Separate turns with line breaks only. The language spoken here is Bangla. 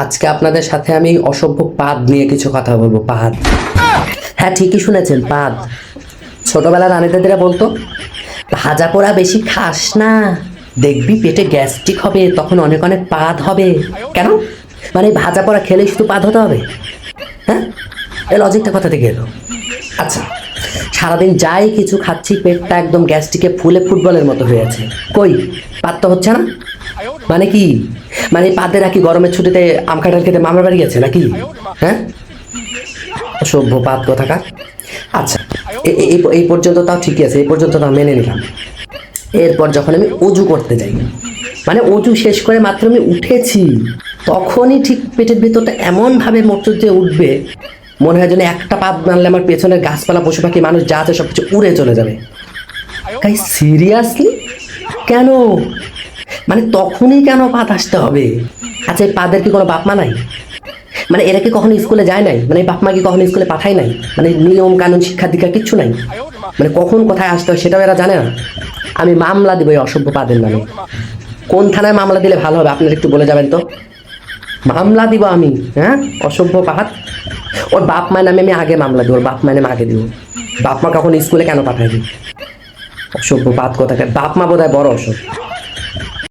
আজকে আপনাদের সাথে আমি অসভ্য পাদ নিয়ে কিছু কথা বলবো। পাদ, হ্যাঁ ঠিকই শুনেছেন, পাদ। ছোটবেলার রানীদাদিরা বলতো, ভাজা পোড়া বেশি খাস না, দেখবি পেটে গ্যাস্ট্রিক হবে, তখন অনেক অনেক পাদ হবে। কেন? মানে ভাজা পোড়া খেলেই শুধু পাদ হতে হবে? হ্যাঁ, এই লজিকটা কোথা থেকে এলো? আচ্ছা, সারাদিন যাই কিছু খাচ্ছি, পেটটা একদম গ্যাস্ট্রিকে ফুলে ফুটবলের মতো হয়ে আছে, কই পাদ তো হচ্ছে না। মানে কি? মানে পাদে নাকি গরমের ছুটিতে আম কাঁঠাল খেতে মামার বাড়ি গেছে নাকি? হ্যাঁ, সভ্য পাদ কোথাকার। আচ্ছা, এই পর্যন্ত তাও ঠিকই আছে, এই পর্যন্ত তাও মেনে নিলাম। এরপর যখন আমি অজু করতে যাই, মানে অজু শেষ করে মাত্র আমি উঠেছি, তখনই ঠিক পেটের ভেতরটা এমন ভাবে মোচড় দিয়ে উঠবে, মনে হয় যেন একটা পাদ মারলে আমার পেছনের গাছপালা পশু পাখি মানুষ যা আছে সবকিছু উড়ে চলে যাবে। তাই সিরিয়াসলি কেন? মানে তখনই কেন পাদ আসতে হবে? আচ্ছা, এই পাদের কি কোনো বাপ মা নাই? মানে এরা কি কখনো স্কুলে যায় নাই? মানে বাপ মা কি কখনো স্কুলে পাঠায় নাই? মানে নিয়ম কানুন শিক্ষা দীক্ষা কিচ্ছু নাই? মানে কখন কোথায় আসতে হয় সেটাও এরা জানে না? আমি মামলা দিব এই অসভ্য পাদের নামে। কোন থানায় মামলা দিলে ভালো হবে আপনারা একটু বলে যাবেন তো? মামলা দিব আমি, হ্যাঁ? অসভ্য পাহাড়। ওর বাপ মায়ের নামে আমি আগে মামলা দিব, ওর বাপ মায়ের নামে আগে দিব। বাপ মা কখন স্কুলে কেন পাঠায়? অসভ্য পাত কোথাকার, বাপ মা বোধহয় বড় অসভ্য।